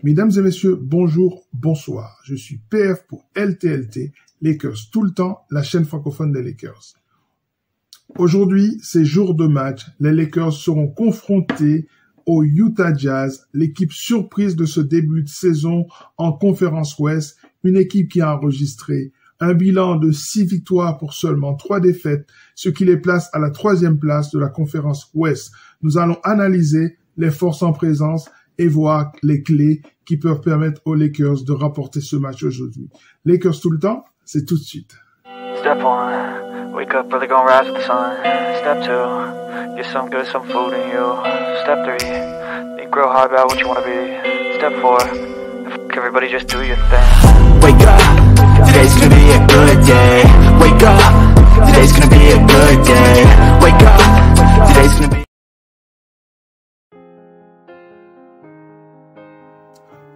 Mesdames et messieurs, bonjour, bonsoir. Je suis PF pour LTLT, Lakers tout le temps, la chaîne francophone des Lakers. Aujourd'hui, c'est jour de match. Les Lakers seront confrontés au Utah Jazz, l'équipe surprise de ce début de saison en conférence Ouest, une équipe qui a enregistré un bilan de 6 victoires pour seulement 3 défaites, ce qui les place à la 3e place de la conférence Ouest. Nous allons analyser les forces en présence et voir les clés qui peuvent permettre aux Lakers de rapporter ce match aujourd'hui. Lakers tout le temps, c'est tout de suite. Step 1, wake up early, gonna rise with the sun. Step 2, get some good, some food in you. Step 3, think real hard about what you wanna be. Step 4, everybody just do your thing. Wake up, today's gonna be a good day. Wake up, today's gonna be a good day. Wake up, today's gonna be.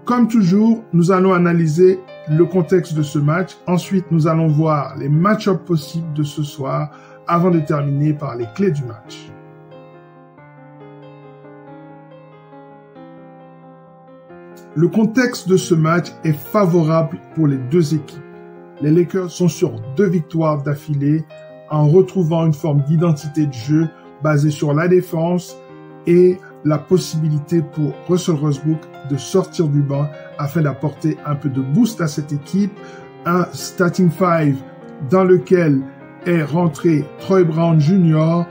Comme toujours, nous allons analyser le contexte de ce match. Ensuite, nous allons voir les match-ups possibles de ce soir avant de terminer par les clés du match. Le contexte de ce match est favorable pour les deux équipes. Les Lakers sont sur 2 victoires d'affilée en retrouvant une forme d'identité de jeu basée sur la défense et la possibilité pour Russell Westbrook de sortir du banc afin d'apporter un peu de boost à cette équipe. Un starting five dans lequel est rentré Troy Brown Jr.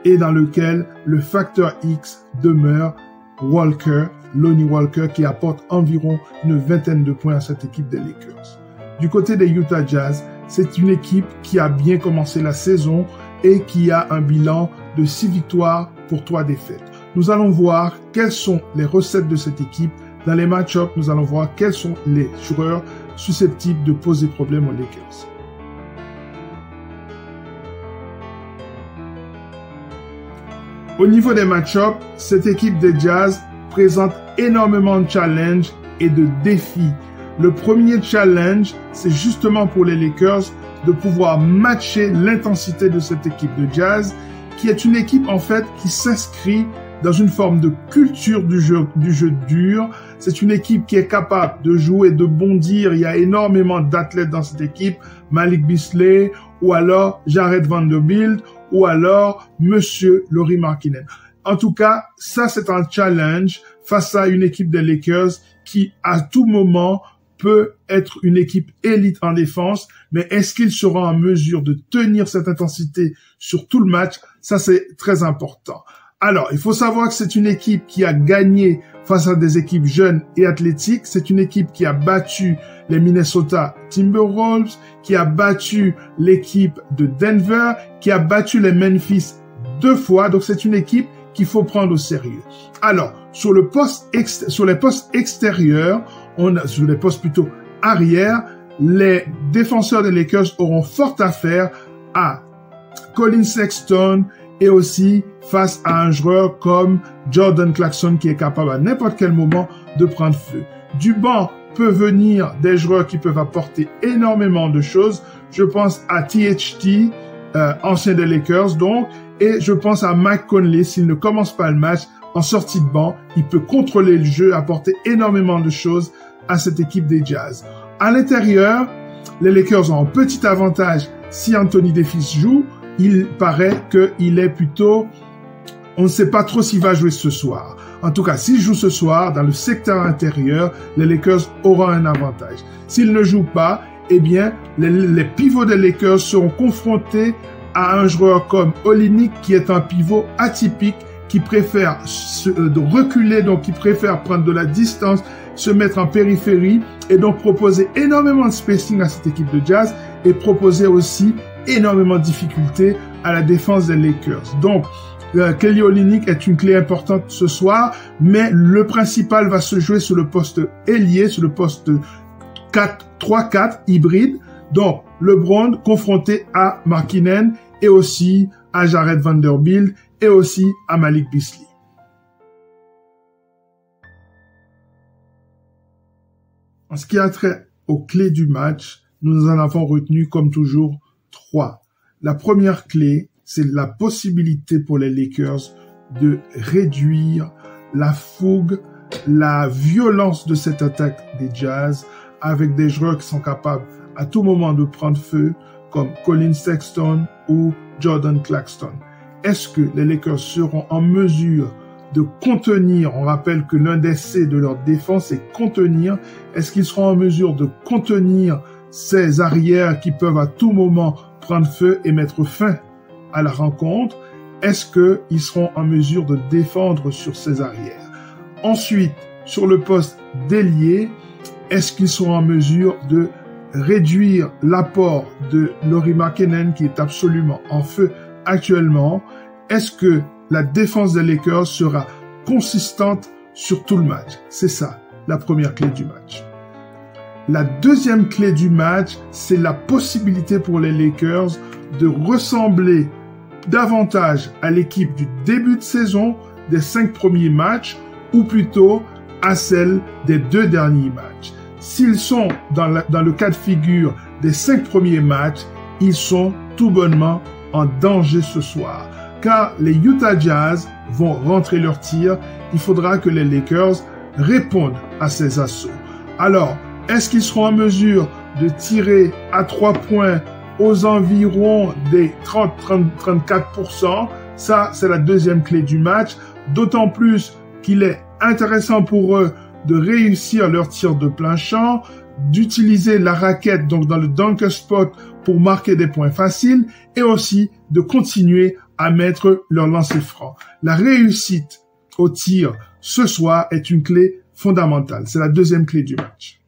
et dans lequel le facteur X demeure Walker, Lonnie Walker, qui apporte environ une 20aine de points à cette équipe des Lakers. Du côté des Utah Jazz, c'est une équipe qui a bien commencé la saison et qui a un bilan de 6 victoires pour 3 défaites. Nous allons voir quelles sont les recettes de cette équipe. Dans les match-ups, nous allons voir quels sont les joueurs susceptibles de poser problème aux Lakers. Au niveau des match-ups, cette équipe des Jazz présente énormément de challenges et de défis. Le premier challenge, c'est justement pour les Lakers de pouvoir matcher l'intensité de cette équipe de Jazz, qui est une équipe en fait qui s'inscrit dans une forme de culture du jeu dur. C'est une équipe qui est capable de jouer, de bondir. Il y a énormément d'athlètes dans cette équipe. Malik Beasley, ou alors Jared Vanderbilt, ou alors Monsieur Lauri Markkanen. En tout cas, ça c'est un challenge face à une équipe des Lakers qui, à tout moment, peut être une équipe élite en défense, mais est-ce qu'ils seront en mesure de tenir cette intensité sur tout le match? Ça, c'est très important. Alors, il faut savoir que c'est une équipe qui a gagné face à des équipes jeunes et athlétiques. C'est une équipe qui a battu les Minnesota Timberwolves, qui a battu l'équipe de Denver, qui a battu les Memphis 2 fois. Donc, c'est une équipe qu'il faut prendre au sérieux. Alors, sur les postes extérieurs, sur les postes plutôt arrière, les défenseurs des Lakers auront fort à faire à Colin Sexton et aussi face à un joueur comme Jordan Clarkson qui est capable à n'importe quel moment de prendre feu. Du banc peut venir des joueurs qui peuvent apporter énormément de choses. Je pense à THT, ancien des Lakers donc, et je pense à Mike Conley. S'il ne commence pas le match, en sortie de banc, il peut contrôler le jeu, apporter énormément de choses à cette équipe des Jazz. À l'intérieur, les Lakers ont un petit avantage si Anthony Davis joue. Il paraît qu'il est plutôt... On ne sait pas trop s'il va jouer ce soir. En tout cas, s'il joue ce soir, dans le secteur intérieur, les Lakers auront un avantage. S'il ne joue pas, eh bien, les pivots des Lakers seront confrontés à un joueur comme Olynyk, qui est un pivot atypique, qui préfère reculer, donc qui préfère prendre de la distance, se mettre en périphérie, et donc proposer énormément de spacing à cette équipe de Jazz, et proposer aussi énormément de difficultés à la défense des Lakers. Donc, Kelly Olynyk est une clé importante ce soir, mais le principal va se jouer sur le poste ailier, sur le poste 3-4 hybride. Donc, LeBron confronté à Markkanen et aussi à Jared Vanderbilt et aussi à Malik Beasley. En ce qui a trait aux clés du match, nous en avons retenu comme toujours 3. La première clé, c'est la possibilité pour les Lakers de réduire la fougue, la violence de cette attaque des Jazz avec des joueurs qui sont capables à tout moment de prendre feu comme Colin Sexton ou Jordan Clarkson. Est-ce que les Lakers seront en mesure de contenir, on rappelle que l'un des C de leur défense est contenir, est-ce qu'ils seront en mesure de contenir ces arrières qui peuvent à tout moment prendre feu et mettre fin à la rencontre? Est-ce qu'ils seront en mesure de défendre sur ces arrières? Ensuite, sur le poste d'ailier, est-ce qu'ils seront en mesure de réduire l'apport de Lauri Markkanen qui est absolument en feu actuellement? Est-ce que la défense des Lakers sera consistante sur tout le match? C'est ça, la première clé du match. La deuxième clé du match, c'est la possibilité pour les Lakers de ressembler davantage à l'équipe du début de saison des 5 premiers matchs ou plutôt à celle des 2 derniers matchs. S'ils sont dans le cas de figure des 5 premiers matchs, ils sont tout bonnement en danger ce soir. Car les Utah Jazz vont rentrer leur tir, il faudra que les Lakers répondent à ces assauts. Alors, est-ce qu'ils seront en mesure de tirer à 3 points aux environs des 30-34%? Ça, c'est la deuxième clé du match. D'autant plus qu'il est intéressant pour eux de réussir leur tir de plein champ, d'utiliser la raquette donc dans le dunker spot pour marquer des points faciles et aussi de continuer à mettre leur lancer franc. La réussite au tir ce soir est une clé fondamentale. C'est la deuxième clé du match.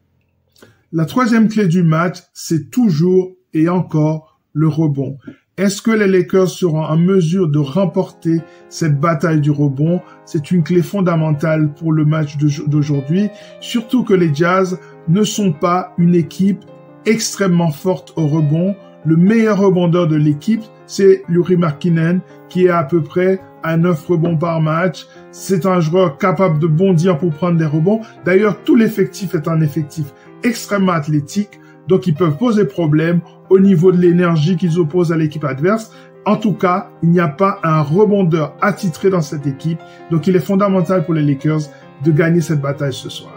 La troisième clé du match, c'est toujours et encore le rebond. Est-ce que les Lakers seront en mesure de remporter cette bataille du rebond? C'est une clé fondamentale pour le match d'aujourd'hui, surtout que les Jazz ne sont pas une équipe extrêmement forte au rebond. Le meilleur rebondeur de l'équipe, c'est Lauri Markkanen, qui est à peu près à 9 rebonds par match. C'est un joueur capable de bondir pour prendre des rebonds. D'ailleurs, tout l'effectif est un effectif extrêmement athlétique, donc ils peuvent poser problème au niveau de l'énergie qu'ils opposent à l'équipe adverse. En tout cas, il n'y a pas un rebondeur attitré dans cette équipe, donc il est fondamental pour les Lakers de gagner cette bataille ce soir.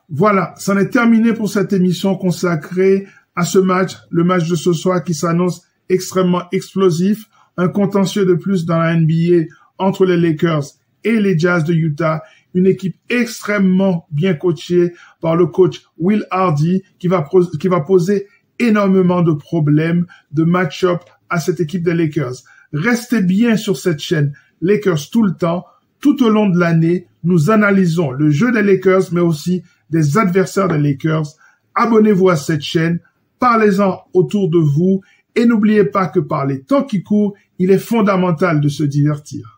Voilà, c'en est terminé pour cette émission consacrée à ce match, le match de ce soir qui s'annonce extrêmement explosif, un contentieux de plus dans la NBA entre les Lakers et les Jazz de Utah, une équipe extrêmement bien coachée par le coach Will Hardy qui va poser énormément de problèmes de match-up à cette équipe des Lakers. Restez bien sur cette chaîne Lakers tout le temps, tout au long de l'année. Nous analysons le jeu des Lakers, mais aussi des adversaires des Lakers. Abonnez-vous à cette chaîne, parlez-en autour de vous et n'oubliez pas que par les temps qui courent, il est fondamental de se divertir.